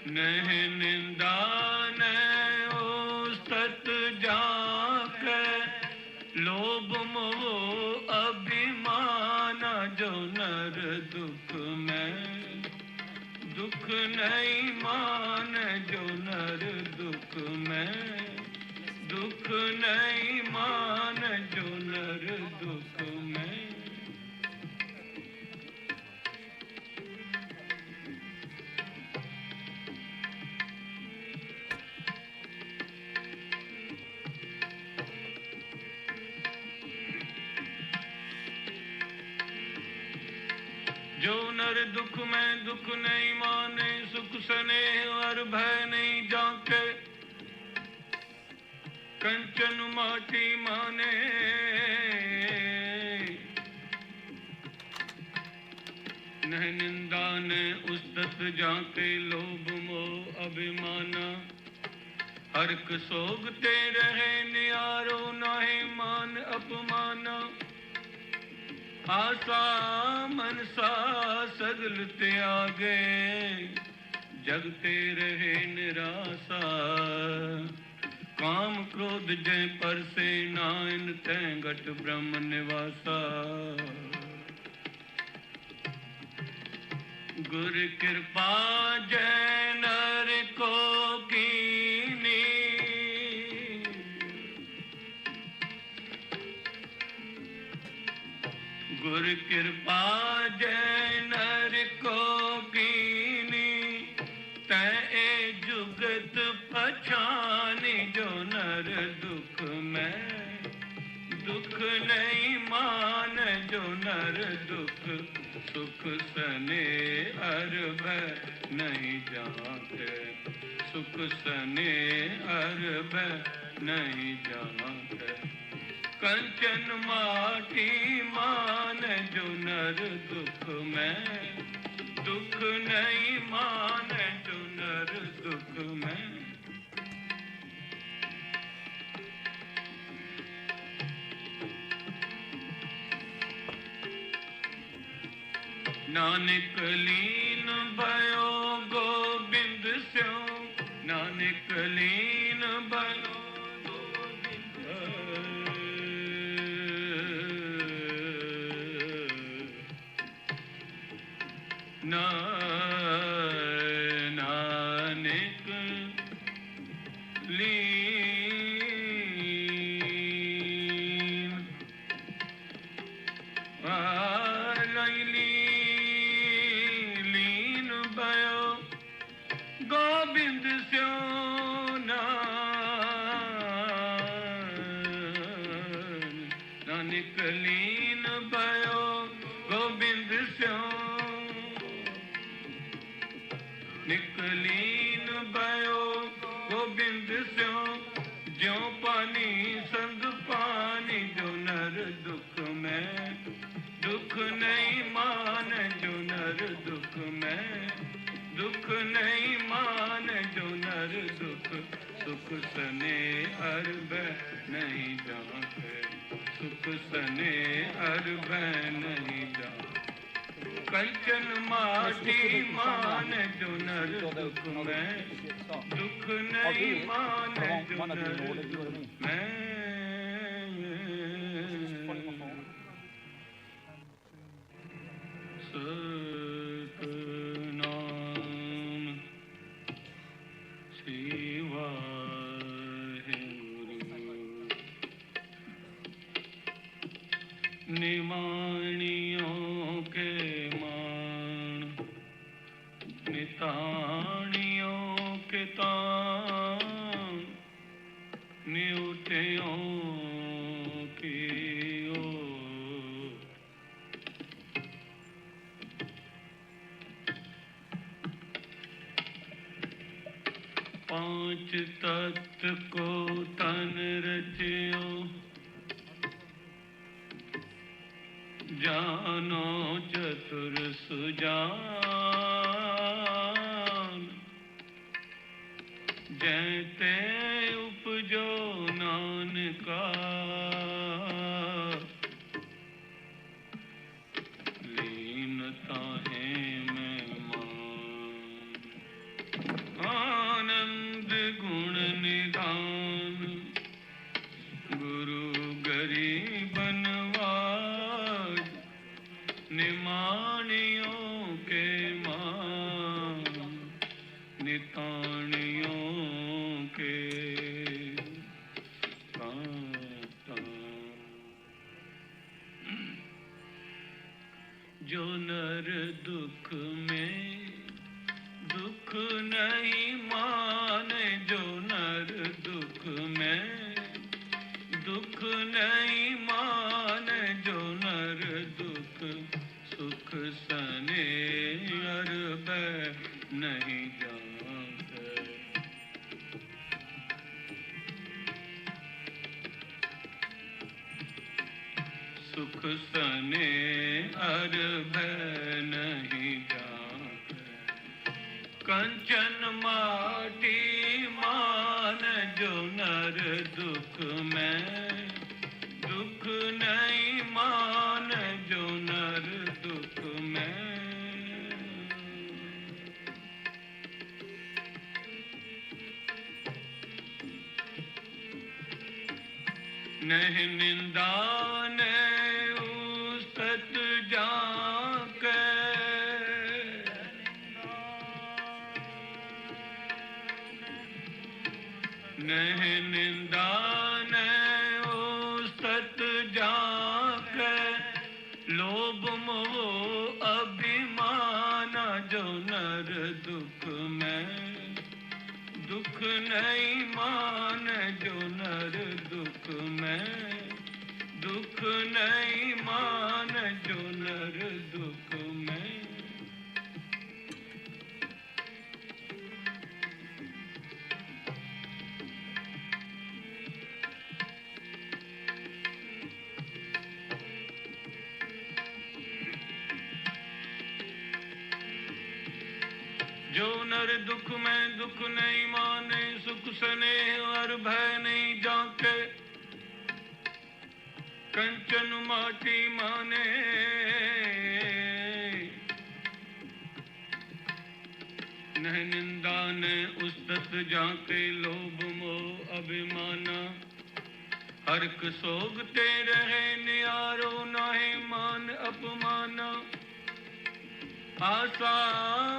नह निंदा न उस्तत जाके, लोभ मोह अभिमान जो नर दुख में, दुख नहीं मान जो नर दुख में, दुख नहीं मान जो नर दुख में। जो नर दुख में दुख नहीं माने, सुख स्नेह और भय नहीं जाके, कंचन माटी माने, नह निंदा ने उस्तत जाके, लोभ मोह अभिमाना, हरक सोगते रहे नियारो, नाहे मान अपमाना, आशा मनसा सगल त्यागे, जगते रहे निराशा, काम क्रोध जय पर से नाइन तै घट ब्रह्म निवासा। गुर कृपा जय नर को कीनी, गुर कृपा जय नर को कीनी, तै जुगत पछानी जो नर दुख में, दुख नहीं मान जो नर दुख, सुख सने अर भय नहीं जाके, सुख सने अर भय नहीं जाके, कंचन माटी मान जो नर दुख में, दुख नहीं मान जो नर दुख में। नानक लीन भयो गोबिंद स्यों, नानक लीन भयो गोबिंद, नानक लीन लीन भयो गोबिंद स्यों, नानक लीन भयो गोबिंद स्यों, निकलीन भयो गोबिंद स्यों, ज्यों पानी संग पानी जो नर दुख में, दुख नहीं मान जो नर दुख में, दुख नहीं मान जो नर दुख, सुख सने अर भय नहीं जाके, सुख सने अर भय नहीं जाके, कंचन माटी मान जो नर दुख में, दुख नहीं मान जो नर दुख में। सतनाम श्री वाहिगुरु। निमाणियों के मान, निताणियों के तान, न्यूटियों की पांच तत्व को तन रचियो, जानो चतुर सुजान, जैते उपजो नानका, लीनता है मेहमान। नितानियों के मान, नितानियों के कांता। जो नर दुख में दुख नहीं माने, जो नर दुख में दुख नहीं माने, जो नर दुख सुख सने अरब नहीं जानते। सुख सने अरब नहीं जानते। कंचन माटी मान, जो नर दुख में दुख नहीं मान, जो नर दुख में नहीं निंदा ने उस्तत जाके, नहीं निंदा ने उस्तत जाके, लोभ मोह अभिमान, जो नर दुख में दुख नहीं मान, जो नर दुख में दुख नहीं मान, जो नर दुख में जो नर दुख में दुख नहीं माने, सुख स्नेह और भय नहीं जाके, कंचन माटी माने, नहीं निंदा ने उस्तत जाके, लोभ मोह अभिमाना, हरक सोगते रहे नियारो, नाहे मान अपमाना, आशा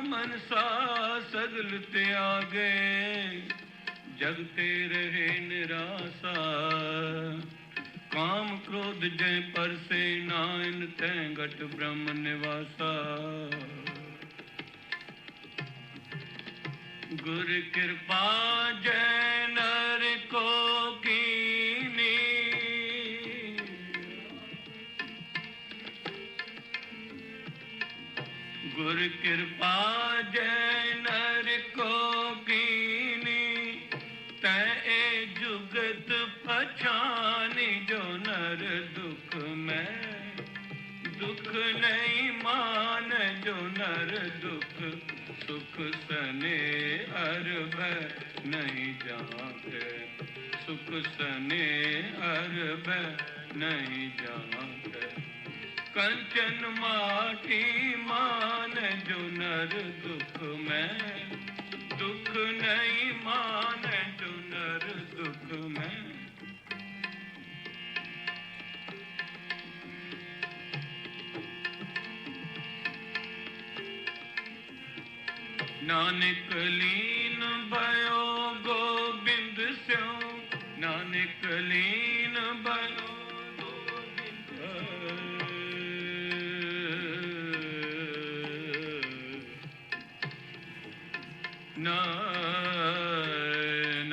मनसा सगल त्यागे, जगते रहे निराशा, काम क्रोध जय पर से नाइन तै घट ब्रह्म निवासा। गुर कृपा जय नर को कीनी, गुर कृपा जय नर को कीनी, तै जुगत पछानी, जो नर दुख में दुख नहीं मान, जो नर दुख सुख सने अरब नहीं जानते। सुख सने अरब नहीं जानते। कंचन माटी मान, जो नर दुख में दुख नहीं मान, जो नर दुख में नानक लीन भयो गोबिंद स्यों, नानक लीन भयो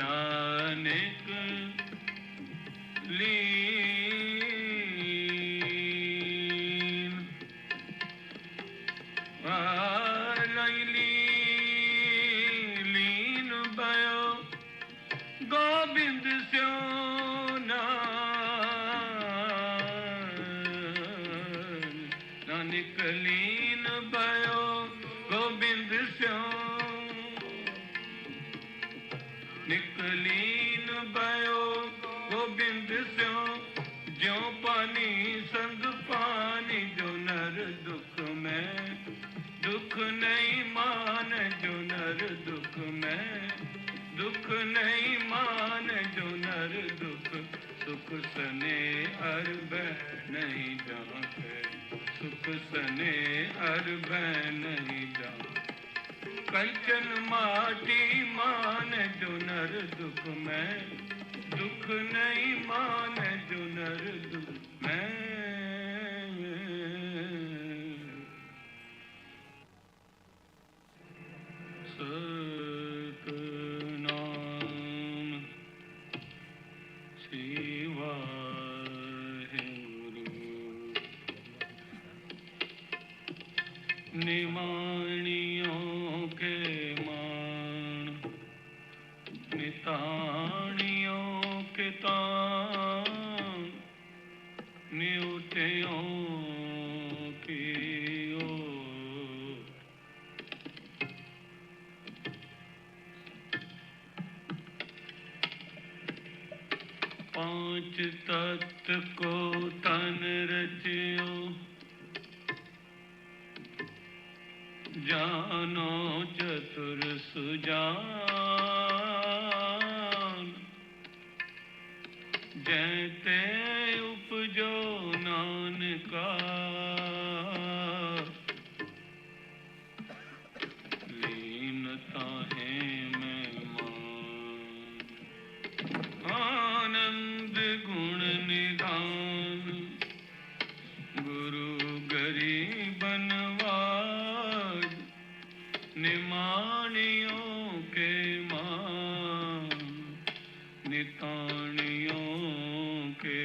नानक लीन लीन भयो गोबिंद स्यों, नानक लीन भयो गोबिंद स्यों, निकलीन भयो गोबिंद स्यों, ज्यों पानी संग पानी, जो नर दुख में दुख नहीं मान, जो नर दुख में दुख नहीं मान, जो नर दुख सुख सने अरब नहीं जाते। सुख सने हर भय नहीं जान कंचन माटी मान जो नर दुख में दुख नहीं मान जो नर दुख में सतनाम शिवा निमाणियों के मान निताणियों के तान न्यूटियों की ओर पांच तत्व को तन रचियो जानो चतुर सुजान जैते उपजो नानका लीनता है मेहमान आनंद गुण निधान गुरु गरीबनवाज निमाणियों के मान निताणियों के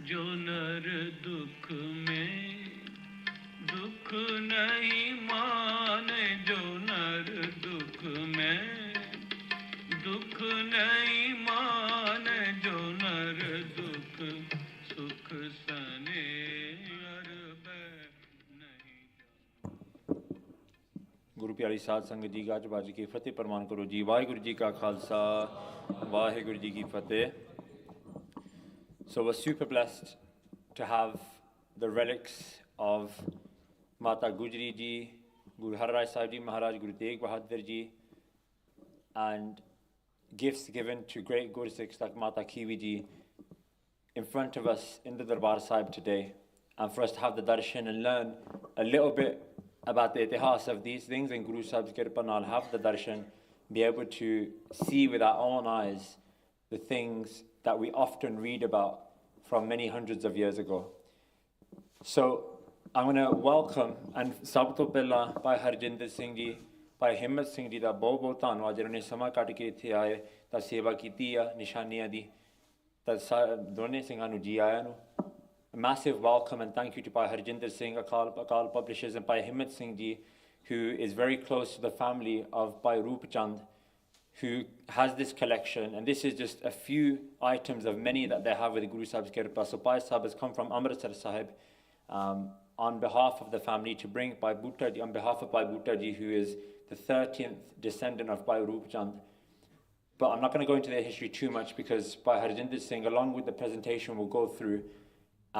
जो नर दुख में दुख नहीं माने जो नर दुख में दुख नहीं माने जो नर दुख सुख सने हर भय नहीं गुरु प्यारी साध संगत जी गाज बाज की फतेह प्रमाण करो जी वाहिगुरु जी का खालसा वाहिगुरु जी की फतेह. So we're super blessed to have the relics of Mata Gujari ji, Guru Har Rai Sahib ji Maharaj, Guru Tegh Bahadur ji, and gifts given to great Guru Sikhs like Mata Kiwi ji in front of us in the Darbar Sahib today, and for us to have the darshan and learn a little bit about the itihas of these things, and Guru Sahib's kirpa naal have the darshan, be able to see with our own eyes the things that we often read about from many hundreds of years ago. So I'm going to welcome, and sab to pehla Bhai Harjinder Singh ji, Bhai Himmat Singh ji da bahut bahut ਧੰਨਵਾਦ ਜਿਨ੍ਹਾਂ ਨੇ ਸਮਾਂ ਕੱਢ ਕੇ ਇੱਥੇ ਆਏ ਤਾਂ ਸੇਵਾ ਕੀਤੀ ਆ ਨਿਸ਼ਾਨੀਆਂ ਦੀ ਤਾਂ ਦੋਨੇ ਸਿੰਘਾਂ ਨੂੰ ਜੀ ਆਇਆਂ ਨੂੰ. A massive welcome and thank you to Bhai Harjinder Singh, Akal Publishers, and Bhai Himmat Singh ji, who is very close to the family of Bhai Roop Chand, who has this collection, and this is just a few items of many that they have with Guru Sahib's kirpa. So Bhai Sahib has come from Amritsar Sahib on behalf of the family to bring Bhai Bhutta ji, on behalf of Bhai Bhutta ji, who is the 13th descendant of Bhai Roop Chand. But I'm not going to go into their history too much because Bhai Harjinder Singh, along with the presentation we'll go through,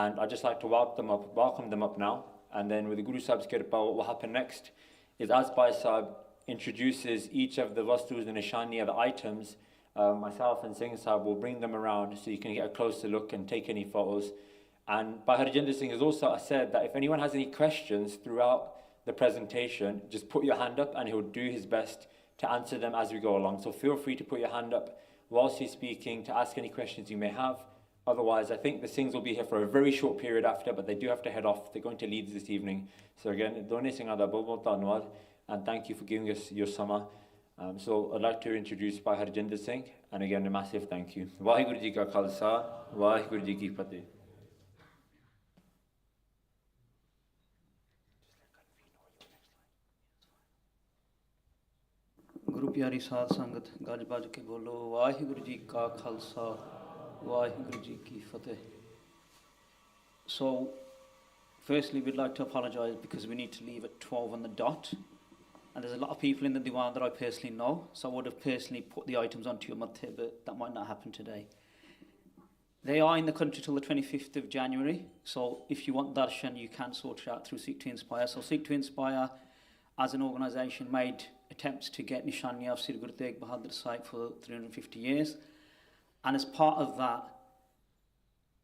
and I'd just like to welcome them up now. And then with the Guru Sahib's kirpa, what will happen next is as Bhai Sahib introduces each of the vastus, the nishani, the items, myself and Singh Sahib will bring them around so you can get a closer look and take any photos. And Bhai Harjinder Singh has also said that if anyone has any questions throughout the presentation, just put your hand up and he'll do his best to answer them as we go along. So feel free to put your hand up whilst he's speaking to ask any questions you may have. Otherwise, I think the Singhs will be here for a very short period after, but they do have to head off. They're going to Leeds this evening. So again, Done Singha da bahut bahut dhanyawad, and thank you for giving us your sama. So I'd like to introduce Bhai Harjinder Singh, and again, a massive thank you. WhyGuru ji ka Khalsa, WhyGuru ji ki Fateh. गुरु प्यारी साध संगत गज बज के बोलो वाहिगुरु जी का खालसा वाहिगुरु जी की फतेह. So firstly we'd like to apologise because we need to leave at 12 on the dot, and there's a lot of people in the diwan that I personally know, so I would have personally put the items onto your mathe, but that might not happen today. They are in the country till the 25th of January, so if you want darshan you can sort it out through Seek to Inspire. So Seek to Inspire as an organisation made attempts to get Nishaniya of Sri Guru Tegh Bahadur Sahib for 350 years, And as part of that,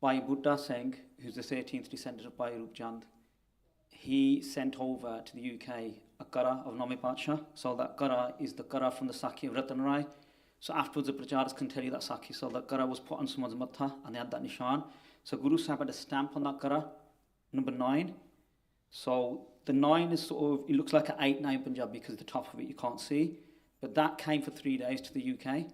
Bhai Buddha Singh, who's the 13th descendant of Bhai Roop Chand, he sent over to the UK a Kara of Name Parchar. So that Kara is the Kara from the Sakhi of Ratan Rai. So afterwards the Pracharas can tell you that Sakhi. So that Kara was put on someone's matha and they had that nishan. So Guru Sahib had a stamp on that Kara, number 9. So the 9 is sort of, it looks like an 8-9 Punjabi because the top of it you can't see. But that came for 3 days to the UK.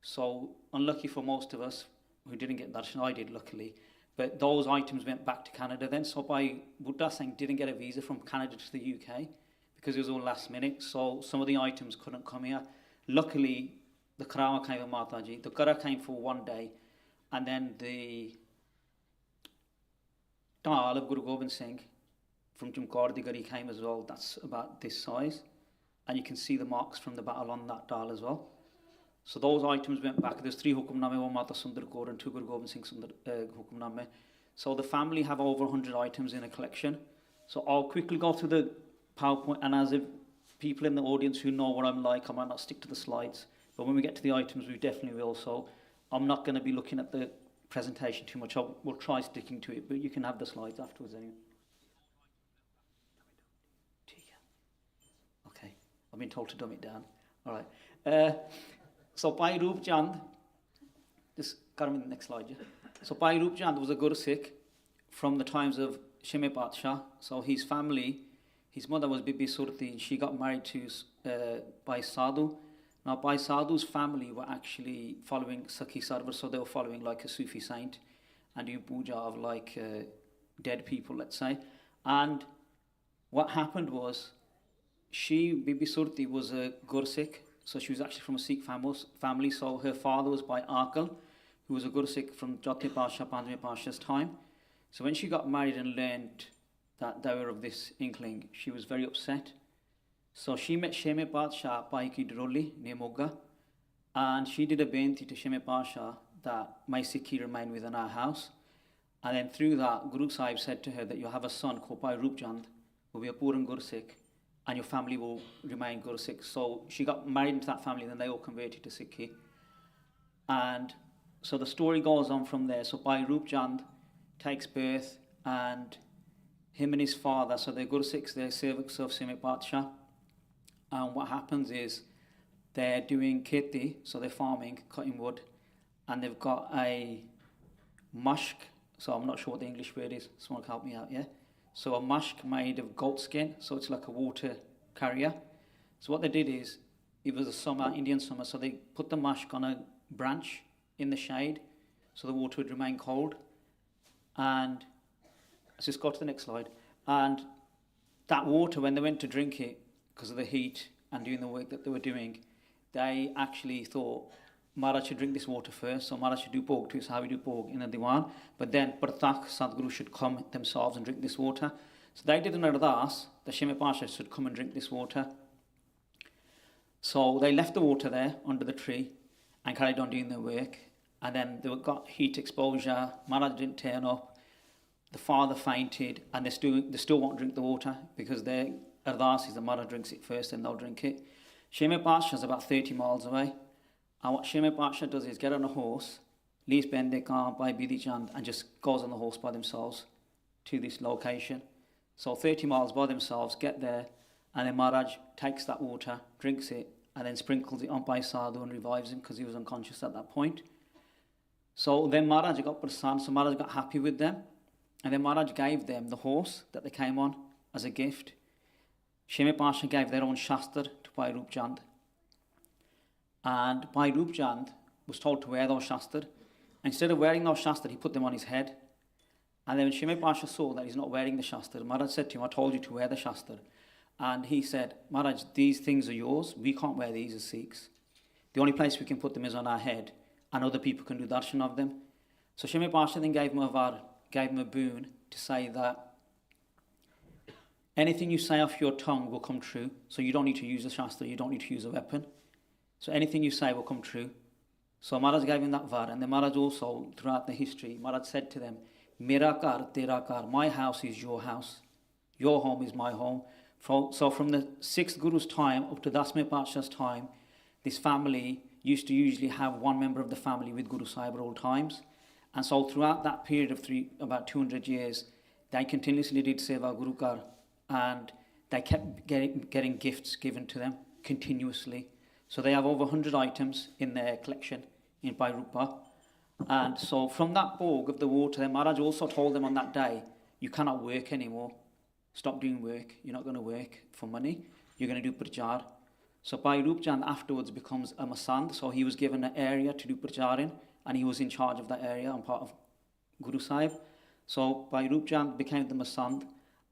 So unlucky for most of us who didn't get darshan, I did luckily. But those items went back to Canada then. So Bhai Buddha Singh didn't get a visa from Canada to the UK because it was all last minute. So some of the items couldn't come here. Luckily, the Karama came with Mataji. The Kara came for 1 day. And then the Dal of Guru Gobind Singh from Jumkar Digari came as well. That's about this size. And you can see the marks from the battle on that Dal as well. So those items went back. There's 3 Hukamname, 1 Mata Sundar Kaur and 2 Guru Gobind Singh Sundar Hukamname. So the family have over 100 items in a collection. So I'll quickly go through the PowerPoint, and as if people in the audience who know what I'm like, I might not stick to the slides. But when we get to the items, we definitely will. So I'm not going to be looking at the presentation too much. We'll try sticking to it, but you can have the slides afterwards anyway. Okay, I've been told to dumb it down. All right. So Bhai Roop Chand, just come in the next slide. Yeah? So Bhai Roop Chand was a Guru Sikh from the times of Shime Patsha. So his family, his mother was Bibi Surti, and she got married to Bhai Sadhu. Now Bhai Sadhu's family were actually following Sakhi Sarvar, so they were following like a Sufi saint and doing puja of like dead people, let's say. And what happened was, Bibi Surti was a Guru Sikh. So she was actually from a Sikh family. So her father was Bhai Akal, who was a Guru Sikh from Jyothi Pasha, Panjve Pasha's time. So when she got married and learned that they were of this inkling, she was very upset. So she met Sheme Pasha Bhai Ki Droli near Moga, and she did a benti to Sheme Pasha that my Sikhi remain within our house. And then through that, Guru Sahib said to her that you have a son called Bhai Roop Chand, who will be a Puran Guru Sikh, and your family will remain Guru Sikh. So she got married into that family, and then they all converted to Sikhi. And so the story goes on from there. So Bhai Roop Chand takes birth, and him and his father, so they're Guru Sikhs, they're servants of Simit Patsha. And what happens is they're doing kheti, so they're farming, cutting wood, and they've got a mushk, so I'm not sure what the English word is, someone can help me out, yeah? So a mushk made of goat skin, so it's like a water carrier. So what they did is, it was a summer, Indian summer, so they put the mushk on a branch in the shade, so the water would remain cold. And let's just go to the next slide. And that water, when they went to drink it, because of the heat and doing the work that they were doing, they actually thought Maharaj should drink this water first, so Maharaj should do bhog to us, how we do bhog in the Diwan, but then Pratak Sadguru should come themselves and drink this water. So they did an ardas, the Shime Pasha should come and drink this water. So they left the water there under the tree and carried on doing their work, and then they got heat exposure, Maharaj didn't turn up, the father fainted, and they still won't drink the water because their ardas is the Maharaj drinks it first and they'll drink it. Shime Pasha is about 30 miles away. And what Shime Pasha does is get on a horse, leaves Bende Khan by Bidhi Chand, and just goes on the horse by themselves to this location. So 30 miles by themselves, get there, and then Maharaj takes that water, drinks it, and then sprinkles it on Bhai Sadhu and revives him because he was unconscious at that point. So then Maharaj got prasanna, so Maharaj got happy with them, and then Maharaj gave them the horse that they came on as a gift. Shime Pasha gave their own Shastra to Bhai Roop Chand. And Bhai Roop Chand was told to wear those Shastra. Instead of wearing those Shastra, he put them on his head. And then when Shime Pasha saw that he's not wearing the Shastra, Maharaj said to him, I told you to wear the Shastra. And he said, Maharaj, these things are yours. We can't wear these as Sikhs. The only place we can put them is on our head, and other people can do darshan of them. So Shime Pasha then gave him a boon to say that anything you say off your tongue will come true. So you don't need to use a Shastra, you don't need to use a weapon. So anything you say will come true. So Maharaj gave him that var, and then Maharaj also, throughout the history, Maharaj said to them, Mera kar, tera kar, my house is your house. Your home is my home. So from the 6th Guru's time up to Dasme Patsha's time, this family used to usually have one member of the family with Guru Sahib at all times. And so throughout that period of about 200 years, they continuously did Seva Guru Kar, and they kept getting gifts given to them continuously. So they have over 100 items in their collection in Bhai Rupa. And so from that bog of the water, Maharaj also told them on that day, you cannot work anymore. Stop doing work. You're not going to work for money. You're going to do Parchar. So Bhai Roopchand afterwards becomes a Masand. So he was given an area to do Parchar in, and he was in charge of that area and part of Guru Sahib. So Bhai Roopchand became the Masand,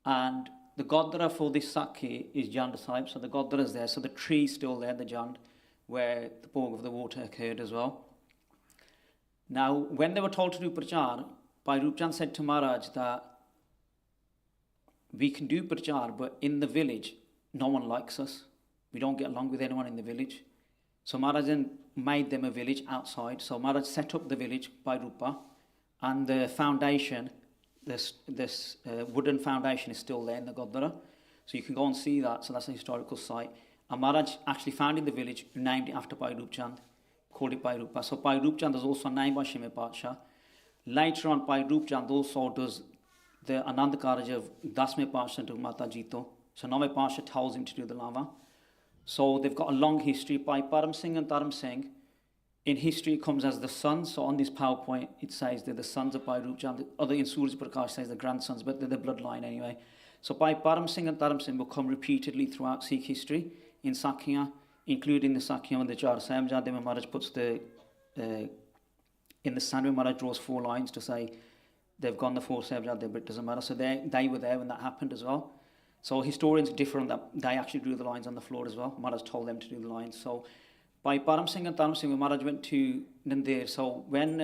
and the Godhara for this Sakhi is Jand Sahib. So the Godhara is there. So the tree is still there, the Jand, where the bog of the water occurred as well. Now, when they were told to do Parchar, Bhai Roopchand said to Maharaj that we can do Parchar, but in the village, no one likes us. We don't get along with anyone in the village. So Maharaj then made them a village outside. So Maharaj set up the village Bhai Rupa, and the foundation, this wooden foundation is still there in the Godhara. So you can go and see that. So that's a historical site. And Maharaj actually founded the village, named it after Bhai Roopchand, called it Bhai Rupa. So Bhai Roopchand is also named by Shime Parchar. Later on, Bhai Roopchand also does the Anand Karaj of Dasme Parchar to Mata Jito. So Nome Parchar tells him to do the lava. So they've got a long history. By Param Singh and Dharam Singh, in history it comes as the sons. So on this PowerPoint it says they're the sons of Bhai Roopchand. Other in Suraj Prakash says the grandsons, but they're the bloodline anyway. So Bhai Param Singh and Dharam Singh will come repeatedly throughout Sikh history in Sakhiyan, including the Sakhiyan with the Char Sahibzade, where Maharaj puts the in the sand, where Maharaj draws 4 lines to say they've gone the 4 Sahibzade, but it doesn't matter. So they were there when that happened as well. So historians differ on that. They actually drew the lines on the floor as well. Maharaj told them to do the lines. So by Param Singh and Dharam Singh, when Maharaj went to Nandir, so when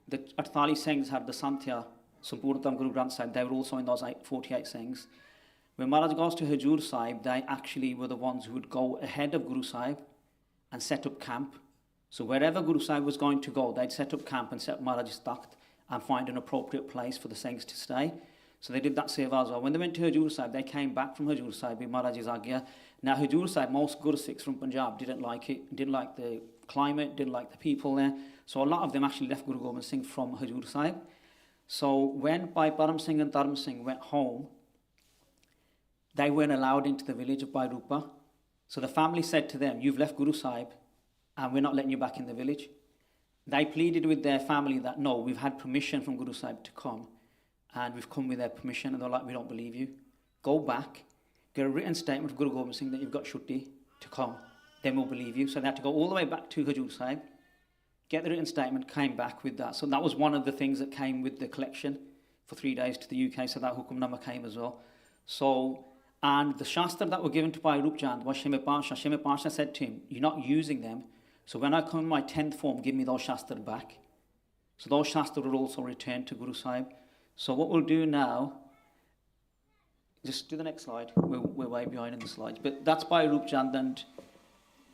the 48 Singhs had the Santhya, Sampurnatam Guru Granth Sahib, they were also in those 48 Singhs. When Maharaj goes to Hajur Sahib, they actually were the ones who would go ahead of Guru Sahib and set up camp. So wherever Guru Sahib was going to go, they'd set up camp and set up Maharaj's takht and find an appropriate place for the Singhs to stay. So they did that seva as well. When they went to Hajur Sahib, they came back from Hajur Sahib with Maharaj's Agya. Now Hajur Sahib, most Guru Sikhs from Punjab didn't like it, didn't like the climate, didn't like the people there. So a lot of them actually left Guru Gobind Singh from Hajur Sahib. So when Bhai Param Singh and Dharam Singh went home, they weren't allowed into the village of Bhai Rupa. So the family said to them, you've left Guru Sahib and we're not letting you back in the village. They pleaded with their family that, no, we've had permission from Guru Sahib to come and we've come with their permission, and they're like, we don't believe you. Go back, get a written statement of Guru Gobind Singh that you've got Shutti to come, then we'll believe you. So they had to go all the way back to Hajur Sahib, get the written statement, came back with that. So that was one of the things that came with the collection for 3 days to the UK, so that Hukamnama came as well. So, and the Shastra that were given to Bhai Roopchand was Shime Parchar. Shime Parchar said to him, you're not using them, so when I come in my 10th form, give me those Shastra back. So those Shastra were also returned to Guru Sahib. So what we'll do now, just do the next slide. We're way behind in the slides. But that's Bhai Roopchand and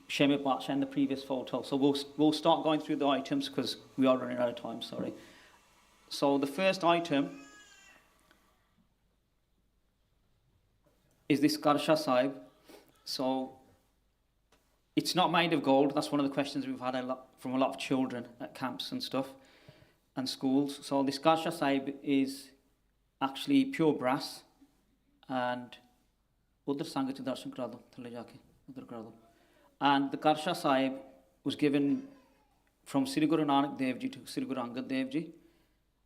Shime Parchar in the previous photo. So we'll start going through the items because we are running out of time, sorry. So the first item is this Karasa Sahib. So it's not made of gold. That's one of the questions we've had from a lot of children at camps and stuff and schools. So this Karasa Sahib is actually pure brass, and Darshan kara do, thale jaake udhar kara do. And the Karasa Sahib was given from Sikh Guru Nanak Dev Ji to Sikh Guru Angad Dev Ji.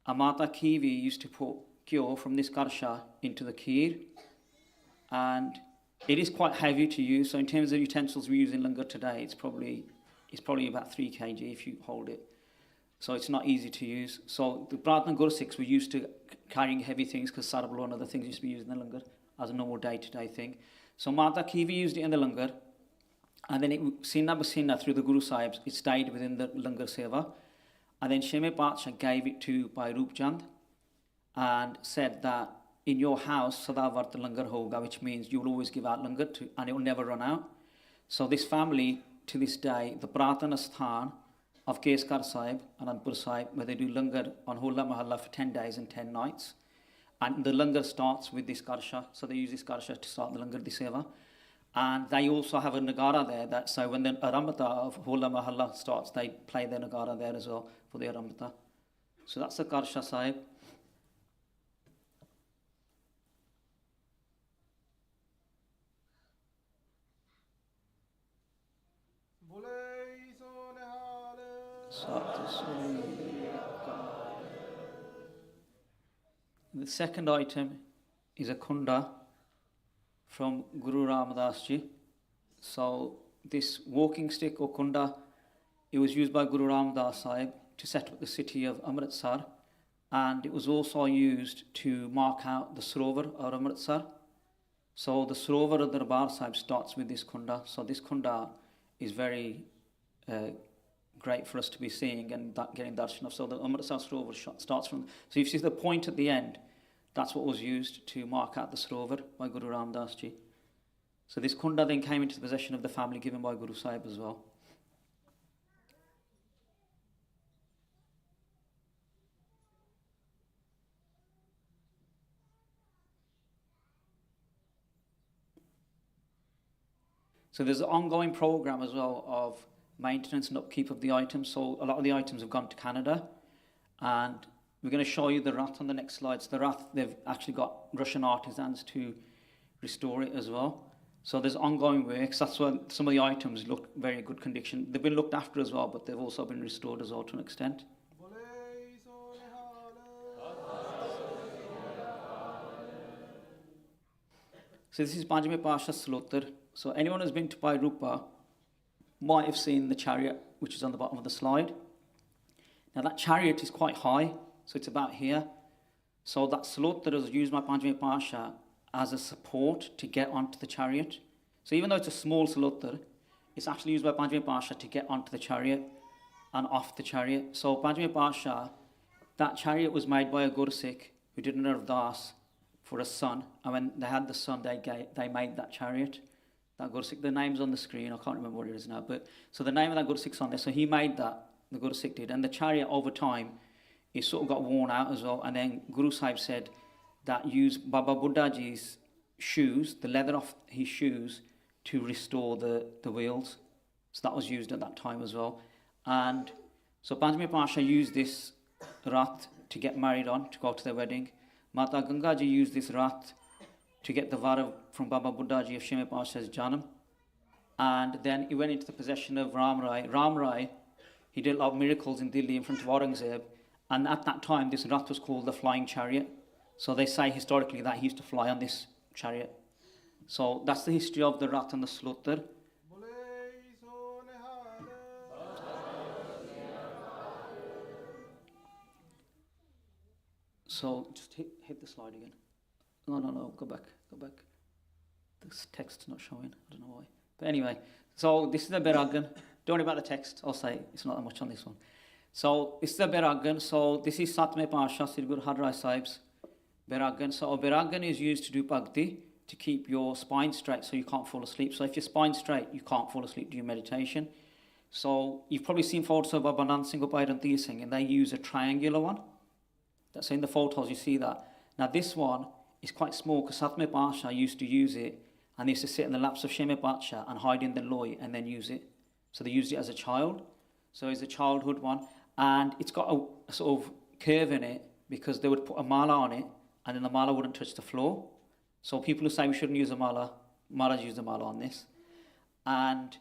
Amata Kiwi used to put kyo from this Karasa into the kheer, and it is quite heavy to use. So in terms of utensils we use in Langar today, it's probably about 3 kg if you hold it. So it's not easy to use. So the Pratna Guru Sikhs were used to carrying heavy things because Sarabalo and other things used to be used in the Langar as a normal day-to-day thing. So Mata Kiwi used it in the Langar, and then Sinna Basinna through the Guru Sahibs, it stayed within the Langar Seva. And then Shime Parchar gave it to Bhai Roopchand and said that in your house, Sada Vart Langar Hoga, which means you will always give out Langar to, and it will never run out. So this family, to this day, the Pratana Sthan of Keskar Sahib, Anandpur Sahib, where they do Langar on Hola Mahalla for 10 days and 10 nights. And the Langar starts with this Karsha, so they use this Karsha to start the Langar Di Seva. And they also have a Nagara there, that so when the Aramata of Hola Mahalla starts, they play the Nagara there as well for the Aramata. So that's the Karasa Sahib. The second item is a Kunda from Guru Ramadas Ji. So this walking stick or Kunda, it was used by Guru Ramadas Sahib to set up the city of Amritsar, and it was also used to mark out the Sarovar of Amritsar. So the Sarovar of Darbar Sahib starts with this Kunda. So this Kunda is very great for us to be seeing and getting darshan of. So the Amritsar Sarovar starts from, so you see the point at the end, that's what was used to mark out the Sarovar by Guru Ramadas Ji. So this Kunda then came into the possession of the family given by Guru Sahib as well. So there's an ongoing program as well of maintenance and upkeep of the items. So a lot of the items have gone to Canada, and we're going to show you the Rath on the next slide. So the Rath, they've actually got Russian artisans to restore it as well. So there's ongoing works. That's why some of the items look very good condition. They've been looked after as well, but they've also been restored as well to an extent. So this is Panjame Pasha Slotar. So anyone who's been to Bhai Rupa might have seen the chariot, which is on the bottom of the slide. Now that chariot is quite high, so it's about here. So that Slotar is used by Panjame Pasha as a support to get onto the chariot. So even though it's a small Slotar, it's actually used by Panjame Pasha to get onto the chariot and off the chariot. So Panjame Pasha, that chariot was made by a Gursikh who did an Ardas for a son, and when they had the son, they made that chariot. That Gursikh, the name's on the screen, I can't remember what it is now, but so the name of that Gursikh's on there. So he made that, the Gursikh did, and the chariot over time, it sort of got worn out as well. And then Guru Sahib said that used Baba Buddha Ji's shoes, the leather off his shoes, to restore the wheels. So that was used at that time as well. And so Panjame Pasha used this Rath to get married on, to go to their wedding. Mata Ganga Ji used this Rath to get the vara from Baba Buddha Ji of Shime Pasha's Janam. And then he went into the possession of Ram Rai. Ram Rai, he did a lot of miracles in Delhi in front of Aurangzeb. And at that time, this Rath was called the Flying Chariot. So they say historically that he used to fly on this chariot. So that's the history of the Rath and the Slotar. So just hit the slide again. No, go back. This text's not showing, I don't know why. But anyway, so this is the Beragan. Don't worry about the text, I'll say it's not that much on this one. So this is the Beragan. So this is Satme Pasha, Sri Guru Har Rai Sahib's Beragan. So a Beragan is used to do bhakti, to keep your spine straight so you can't fall asleep. So if your spine's straight, you can't fall asleep doing meditation. So you've probably seen photos of Baba Nand Singh or Bhairantir Singh, and they use a triangular one. That's in the photos, you see that. Now this one is quite small because Satme Pasha used to use it, and they used to sit in the laps of Sheme Pasha and hide in the loy and then use it. So they used it as a child. So it's a childhood one. And it's got a sort of curve in it because they would put a mala on it and then the mala wouldn't touch the floor. So people who say we shouldn't use a mala, Maharaj used a mala on this. And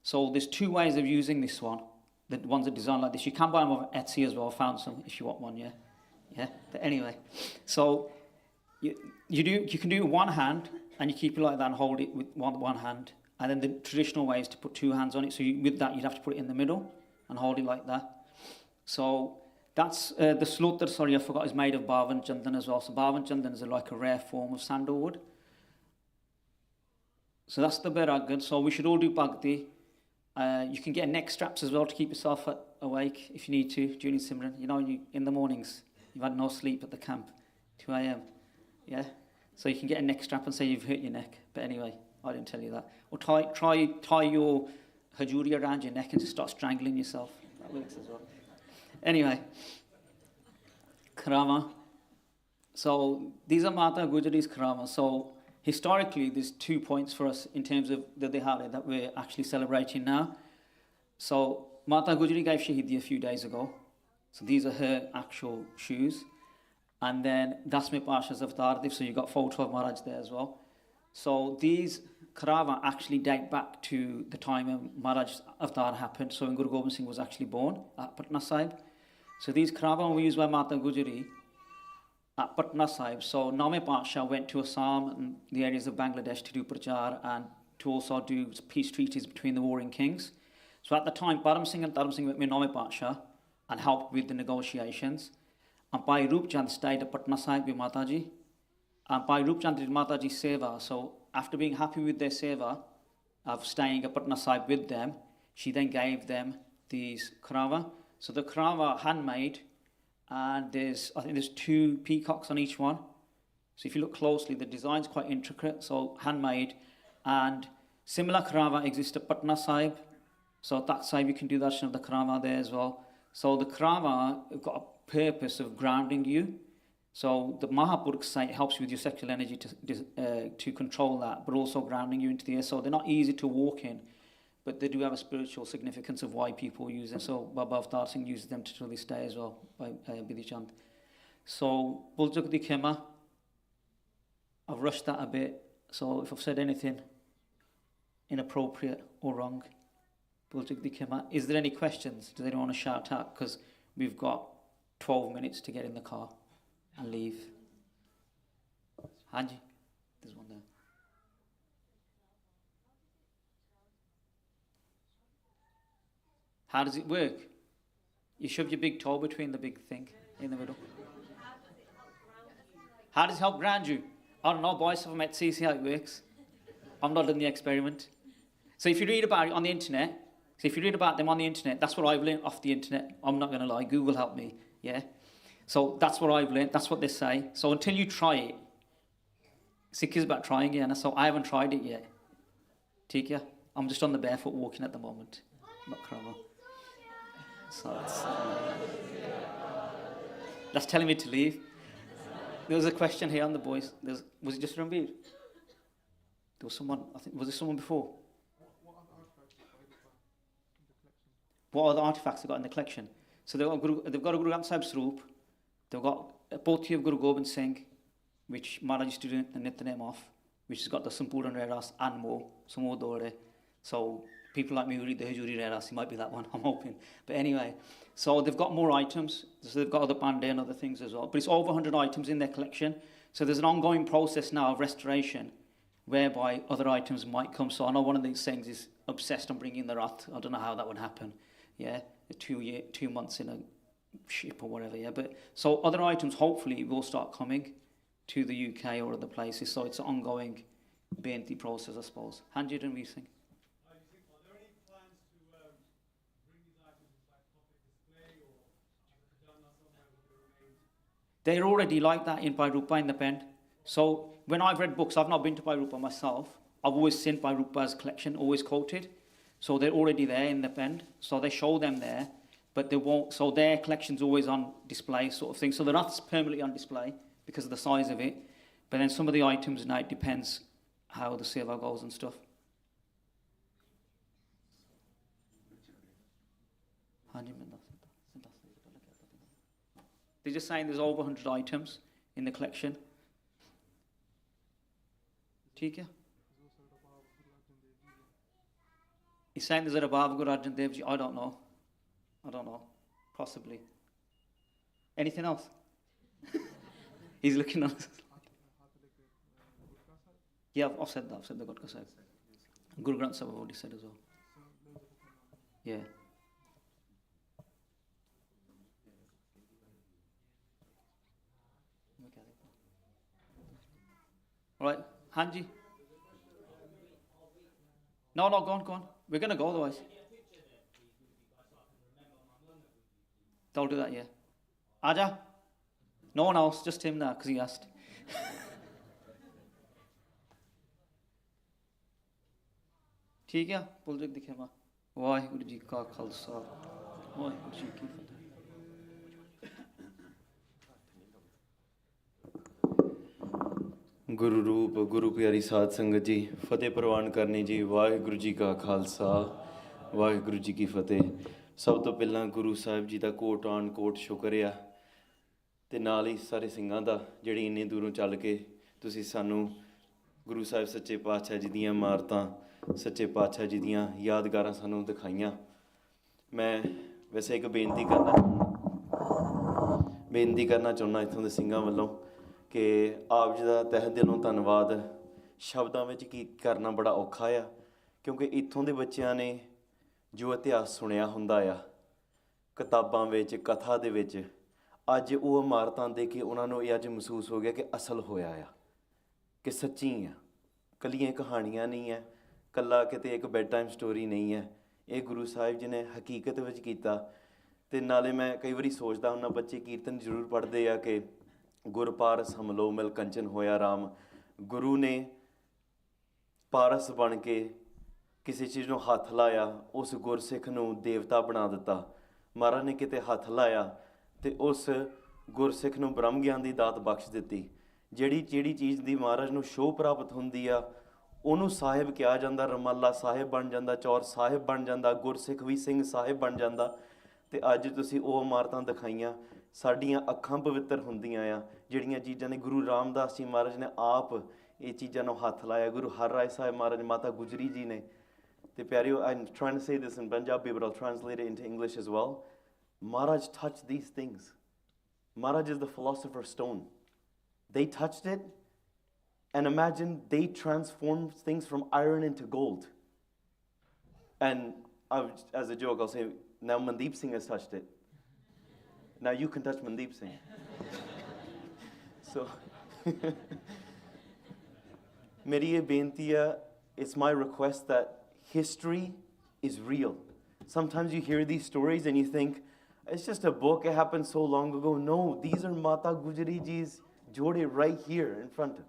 so there's two ways of using this one. The ones that are designed like this. You can buy them off Etsy as well. I found some if you want one, yeah. But anyway, so you can do it with one hand and you keep it like that and hold it with one hand. And then the traditional way is to put two hands on it. So with that, you'd have to put it in the middle and hold it like that. So that's the Slotar, sorry, I forgot, is made of Bhavan Chandan as well. So Bhavan Chandan is like a rare form of sandalwood. So that's the Beragan. So we should all do bhakti. You can get neck straps as well to keep yourself awake if you need to during Simran. You know, in the mornings, you've had no sleep at the camp, 2 a.m. Yeah? So you can get a neck strap and say you've hurt your neck. But anyway, I didn't tell you that. Or tie your hajuri around your neck and just start strangling yourself. That works as well. Anyway, Karama. So these are Mata Gujari's Karama. So historically, there's 2 points for us in terms of the Dihali that we're actually celebrating now. So Mata Gujari gave Shahidi a few days ago. So these are her actual shoes. And then Dasme Pasha's Avatar, so you've got photo of Maharaj there as well. So these Karava actually date back to the time when Maharaj's Avatar happened. So when Guru Gobind Singh was actually born at Patna Sahib. So these Karava were used by Mata Gujari at Patna Sahib. So Name Pasha went to Assam and the areas of Bangladesh to do Parchar and to also do peace treaties between the warring kings. So at the time, Param Singh and Dharam Singh went with Name Pasha and helped with the negotiations. And Bhai Roop Chand stayed at Patna Sahib with Mataji. And Bhai Roop Chand did Mataji Seva. So after being happy with their Seva of staying at Patna Sahib with them, she then gave them these Karava. So the Karava handmade, and I think there's 2 peacocks on each one. So if you look closely, the design's quite intricate, so handmade. And similar Karava exists at Patna Sahib. So at that side you can do darshan of the Karava there as well. So the Karava have got a purpose of grounding you. So the Mahapurukh site helps you with your sexual energy to control that, but also grounding you into the earth. So they're not easy to walk in, but they do have a spiritual significance of why people use them. So Baba Avtar Singh uses them to this day as well, by Bidhi Chand. So Buljugdi Khema, I've rushed that a bit. So if I've said anything inappropriate or wrong, Buljugdi Khema. Is there any questions? Does anyone want to shout out? Because we've got 12 minutes to get in the car and leave. Hanji, there's one there. How does it work? You shove your big toe between the big thing in the middle. How does it help ground you? I don't know, boys, I've met see how it works. I've not done the experiment. So if you read about it on the internet, them on the internet, that's what I've learned off the internet. I'm not going to lie, Google helped me, yeah? So that's what I've learned, that's what they say. So until you try it, Sikh is about trying it, and so I haven't tried it yet. Take ya? I'm just on the barefoot walking at the moment, not Krama. So that's telling me to leave. There was a question here on the boys. Was it just Ranbir? There was someone, I think, was there someone before? What other artifacts they got in the collection? So they've got a Guru Granth Sahib's Roop. They've got a Poti of Guru Gobind Singh, which Maharaj used to do the Nitnem of, which has got the Sampurna Reras and more, some more Dore. So people like me who read the Hajuri Reras, it might be that one, I'm hoping. But anyway, so they've got more items. So they've got other Bande and other things as well. But it's over 100 items in their collection. So there's an ongoing process now of restoration, whereby other items might come. So I know one of these things is obsessed on bringing the Rath. I don't know how that would happen. Yeah, 2 months in a ship or whatever, yeah. But so other items hopefully will start coming to the UK or other places. So it's an ongoing BNT process, I suppose. Hanjid and Weesing. Are there any plans to bring these items into like public display or done somewhere with the remains? They're already like that in Bhai in the pen. So when I've read books, I've not been to Bhai myself. I've always seen Bhai collection, always quoted. So they're already there in the pen. So they show them there, but they won't. So their collection's always on display, sort of thing. So the Rath's permanently on display because of the size of it. But then some of the items now, it depends how the seva goes and stuff. They're just saying there's over 100 items in the collection. ठीक है? He's saying there's a Baba Guru Arjan Dev Ji. I don't know. Possibly. Anything else? He's looking at us. Yeah, I've said that. I've said the Gurkha Sahib. Guru Granth Sahib I've already said as well. Yeah. All right, Hanji. No, go on. We're going to go otherwise. Don't do that, yeah. Aja? No one else, just him now, because he asked. ठीक है बुलजग दिखे माँ वाहिगुरु जी का खालसा वाहिगुरु जी की फतेह ਗੁਰੂ ਰੂਪ ਗੁਰੂ ਪਿਆਰੀ ਸਾਧ ਸੰਗਤ ਜੀ, ਫਤਿਹ ਪ੍ਰਵਾਨ ਕਰਨੀ ਜੀ। ਵਾਹਿਗੁਰੂ ਜੀ ਕਾ ਖਾਲਸਾ, ਵਾਹਿਗੁਰੂ ਜੀ ਕੀ ਫਤਿਹ। ਸਭ ਤੋਂ ਪਹਿਲਾਂ ਗੁਰੂ ਸਾਹਿਬ ਜੀ ਦਾ ਕੋਟ ਆਨ ਕੋਟ ਸ਼ੁਕਰ ਆ, ਅਤੇ ਨਾਲ ਹੀ ਸਾਰੇ ਸਿੰਘਾਂ ਦਾ ਜਿਹੜੀ ਇੰਨੀ ਦੂਰੋਂ ਚੱਲ ਕੇ ਤੁਸੀਂ ਸਾਨੂੰ ਗੁਰੂ ਸਾਹਿਬ ਸੱਚੇ ਪਾਤਸ਼ਾਹ ਜੀ ਦੀਆਂ ਇਮਾਰਤਾਂ, ਸੱਚੇ ਪਾਤਸ਼ਾਹ ਜੀ ਦੀਆਂ ਯਾਦਗਾਰਾਂ ਸਾਨੂੰ ਦਿਖਾਈਆਂ। ਮੈਂ ਵੈਸੇ ਇੱਕ ਬੇਨਤੀ ਕਰਨਾ ਚਾਹੁੰਦਾ ਇੱਥੋਂ ਦੇ ਸਿੰਘਾਂ ਵੱਲੋਂ ਕਿ ਆਪ ਜੀ ਦਾ ਤਹਿ ਦਿਲੋਂ ਧੰਨਵਾਦ। ਸ਼ਬਦਾਂ ਵਿੱਚ ਕੀ ਕਰਨਾ ਬੜਾ ਔਖਾ ਆ, ਕਿਉਂਕਿ ਇੱਥੋਂ ਦੇ ਬੱਚਿਆਂ ਨੇ ਜੋ ਇਤਿਹਾਸ ਸੁਣਿਆ ਹੁੰਦਾ ਆ ਕਿਤਾਬਾਂ ਵਿੱਚ, ਕਥਾ ਦੇ ਵਿੱਚ, ਅੱਜ ਉਹ ਇਮਾਰਤਾਂ ਦੇ ਕੇ ਉਹਨਾਂ ਨੂੰ ਇਹ ਅੱਜ ਮਹਿਸੂਸ ਹੋ ਗਿਆ ਕਿ ਅਸਲ ਹੋਇਆ ਆ, ਕਿ ਸੱਚੀ ਆ, ਕੱਲੀਆਂ ਕਹਾਣੀਆਂ ਨਹੀਂ ਹੈ, ਕੱਲਾ ਕਿਤੇ ਇੱਕ ਬੈੱਡ ਟਾਈਮ ਸਟੋਰੀ ਨਹੀਂ ਹੈ। ਇਹ ਗੁਰੂ ਸਾਹਿਬ ਜੀ ਨੇ ਹਕੀਕਤ ਵਿੱਚ ਕੀਤਾ। ਅਤੇ ਨਾਲੇ ਮੈਂ ਕਈ ਵਾਰੀ ਸੋਚਦਾ ਹੁੰਦਾ, ਬੱਚੇ ਕੀਰਤਨ ਜ਼ਰੂਰ ਪੜ੍ਹਦੇ ਆ ਕਿ ਗੁਰ ਪਾਰਸ ਹਮਲੋ ਮਿਲ ਕੰਚਨ ਹੋਇਆ ਰਾਮ। ਗੁਰੂ ਨੇ ਪਾਰਸ ਬਣ ਕੇ ਕਿਸੇ ਚੀਜ਼ ਨੂੰ ਹੱਥ ਲਾਇਆ, ਉਸ ਗੁਰਸਿੱਖ ਨੂੰ ਦੇਵਤਾ ਬਣਾ ਦਿੱਤਾ। ਮਹਾਰਾਜ ਨੇ ਕਿਤੇ ਹੱਥ ਲਾਇਆ ਅਤੇ ਉਸ ਗੁਰਸਿੱਖ ਨੂੰ ਬ੍ਰਹਮ ਗਿਆਨ ਦੀ ਦਾਤ ਬਖਸ਼ ਦਿੱਤੀ। ਜਿਹੜੀ ਚੀਜ਼ ਦੀ ਮਹਾਰਾਜ ਨੂੰ ਸ਼ੋਅ ਪ੍ਰਾਪਤ ਹੁੰਦੀ ਆ ਉਹਨੂੰ ਸਾਹਿਬ ਕਿਹਾ ਜਾਂਦਾ। ਰਮਾਲਾ ਸਾਹਿਬ ਬਣ ਜਾਂਦਾ, ਚੌਰ ਸਾਹਿਬ ਬਣ ਜਾਂਦਾ, ਗੁਰਸਿੱਖ ਵੀ ਸਿੰਘ ਸਾਹਿਬ ਬਣ ਜਾਂਦਾ। ਅਤੇ ਅੱਜ ਤੁਸੀਂ ਉਹ ਇਮਾਰਤਾਂ ਦਿਖਾਈਆਂ, ਸਾਡੀਆਂ ਅੱਖਾਂ ਪਵਿੱਤਰ ਹੁੰਦੀਆਂ ਆ ਜਿਹੜੀਆਂ ਚੀਜ਼ਾਂ ਨੇ। ਗੁਰੂ ਰਾਮਦਾਸ ਜੀ ਮਹਾਰਾਜ ਨੇ ਆਪ ਇਹ ਚੀਜ਼ਾਂ ਨੂੰ ਹੱਥ ਲਾਇਆ। ਗੁਰੂ ਹਰਰਾਏ ਸਾਹਿਬ ਮਹਾਰਾਜ, ਮਾਤਾ ਗੁਜਰੀ ਜੀ ਨੇ। ਅਤੇ ਪਿਆਰਿਓ, I'm trying to say this in Punjabi, but I'll translate it into English as well. Maharaj touched these things. Maharaj is the philosopher's stone. They touched it, and imagine they transformed things from iron into gold. And as a joke, I'll say, now Mandeep Singh has touched it. Now you can touch Mandeep Singh. So, ਮੇਰੀ ਇਹ ਬੇਨਤੀ ਆ, it's my request that history is real. Sometimes you hear these stories and you think, it's just a book, it happened so long ago. No, these are Mata Gujari ji's jode right here in front of.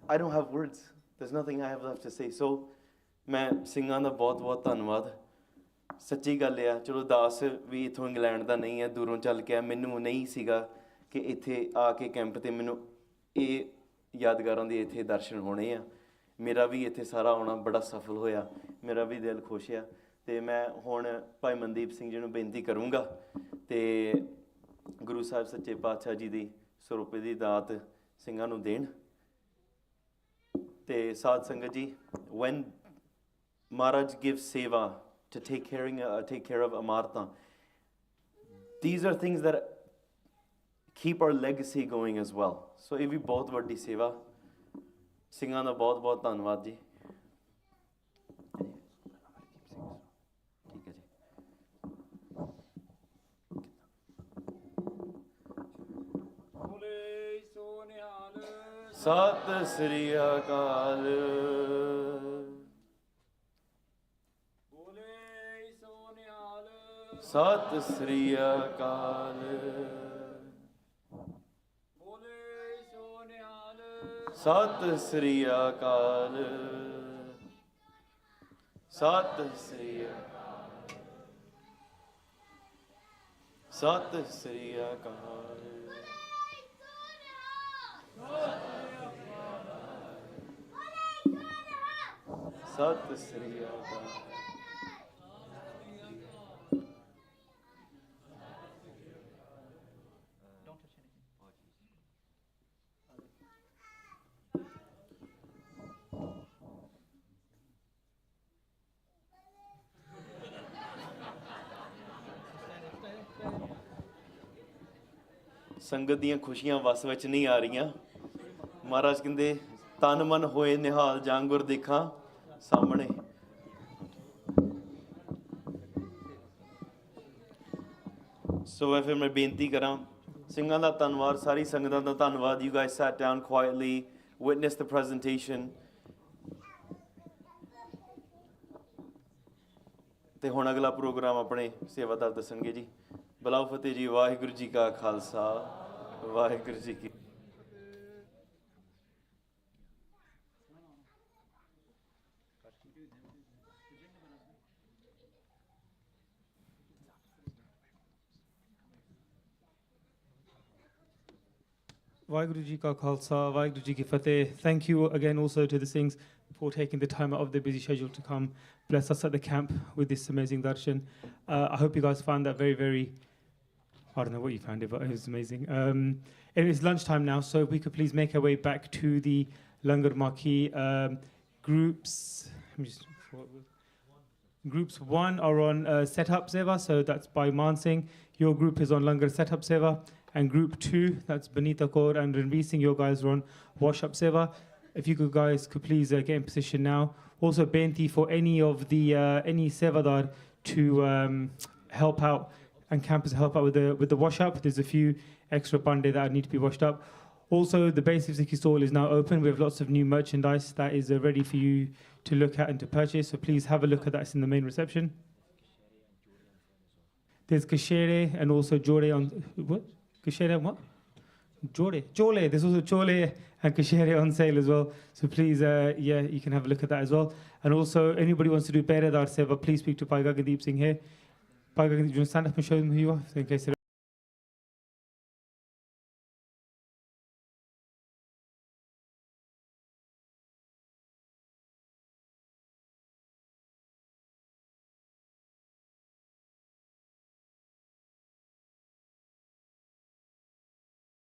I don't have words. There's nothing I have left to say. So, ਮੈਂ ਸਿੰਘਾਂ ਦਾ ਬਹੁਤ ਬਹੁਤ ਧੰਨਵਾਦ। ਸੱਚੀ ਗੱਲ ਆ, ਚਲੋ ਦਾਸ ਵੀ ਇੱਥੋਂ ਇੰਗਲੈਂਡ ਦਾ ਨਹੀਂ ਹੈ, ਦੂਰੋਂ ਚੱਲ ਕੇ ਆ। ਮੈਨੂੰ ਨਹੀਂ ਸੀਗਾ ਕਿ ਇੱਥੇ ਆ ਕੇ ਕੈਂਪ 'ਤੇ ਮੈਨੂੰ ਇਹ ਯਾਦਗਾਰਾਂ ਦੇ ਇੱਥੇ ਦਰਸ਼ਨ ਹੋਣੇ ਆ। ਮੇਰਾ ਵੀ ਇੱਥੇ ਸਾਰਾ ਆਉਣਾ ਬੜਾ ਸਫਲ ਹੋਇਆ, ਮੇਰਾ ਵੀ ਦਿਲ ਖੁਸ਼ ਆ। ਅਤੇ ਮੈਂ ਹੁਣ ਭਾਈ ਮਨਦੀਪ ਸਿੰਘ ਜੀ ਨੂੰ ਬੇਨਤੀ ਕਰੂੰਗਾ ਅਤੇ ਗੁਰੂ ਸਾਹਿਬ ਸੱਚੇ ਪਾਤਸ਼ਾਹ ਜੀ ਦੀ ਸਰੂਪੇ ਦੀ ਦਾਤ ਸਿੰਘਾਂ ਨੂੰ ਦੇਣ। ਅਤੇ ਸਾਧ ਸੰਗਤ ਜੀ, when Maharaj gives seva to take care of amartan, these are things that keep our legacy going as well. So ਇਹ ਵੀ ਬਹੁਤ ਵੱਡੀ ਸੇਵਾ। ਸਿੰਘਾਂ ਦਾ ਬਹੁਤ ਬਹੁਤ ਧੰਨਵਾਦ ਜੀ। ਠੀਕ ਹੈ ਜੀ। ਸਤਿ ਸ੍ਰੀ ਅਕਾਲ। ਸਤਿ ਸ੍ਰੀ ਅਕਾਲ। ਸਤਿ ਸ੍ਰੀ ਅਕਾਲ। ਸਤਿ ਸ੍ਰੀ ਅਕਾਲ। ਸਤਿ ਸ੍ਰੀ ਅਕਾਲ। ਸਤਿ ਸ੍ਰੀ ਅਕਾਲ। ਸੰਗਤ ਦੀਆਂ ਖੁਸ਼ੀਆਂ ਵੱਸ ਵਿੱਚ ਨਹੀਂ ਆ ਰਹੀਆਂ। ਮਹਾਰਾਜ ਕਹਿੰਦੇ, ਤਨ ਮਨ ਹੋਏ ਨਿਹਾਲ ਜਾਂਗੁਰ ਦੇਖਾਂ ਸਾਹਮਣੇ। ਸੋ ਫਿਰ ਮੈਂ ਬੇਨਤੀ ਕਰਾਂ, ਸਿੰਘਾਂ ਦਾ ਧੰਨਵਾਦ, ਸਾਰੀ ਸੰਗਤਾਂ ਦਾ ਧੰਨਵਾਦ। You guys sat down quietly, witnessed the presentation. ਤੇ ਹੁਣ ਅਗਲਾ ਪ੍ਰੋਗਰਾਮ ਆਪਣੇ ਸੇਵਾਦਾਰ ਦੱਸਣਗੇ ਜੀ। ਬਲਾਓ ਫਤਿਹ ਜੀ। ਵਾਹਿਗੁਰੂ ਜੀ ਕਾ ਖਾਲਸਾ, ਵਾਹਿਗੁਰੂ ਜੀ ਕੀ। WhyGuru Ji Ka Khalsa, WhyGuru Ji Ki Fateh. Thank you again also to the Singhs for taking the time out of their busy schedule to come bless us at the camp with this amazing darshan. I hope you guys found that very, very, I don't know what you found it, but it was amazing. It is lunchtime now, so if we could please make our way back to the Langar Maki groups. Groups 1 are on Setup Seva, so that's by Man Singh. Your group is on Langar Setup Seva. And group 2, that's Benita Kaur and Ranveer Singh, your guys are on Wash Up Seva. If you guys could please get in position now. Also, benti for any of the any Sevadar to help out and campers help out with the wash up. There's a few extra pande that need to be washed up. Also, the basic Sikhi stall is now open. We have lots of new merchandise that is ready for you to look at and to purchase. So please have a look at that. It's in the main reception. There's kashere and also jode on what? Kashere and what? Jode. Chole. There's also chole and kashere on sale as well. So please, you can have a look at that as well. And also, anybody wants to do Peredar Seva, please speak to Bhai Gagandeep Singh here. Bhai Gagandeep, do you want to stand up and show them who you are? In case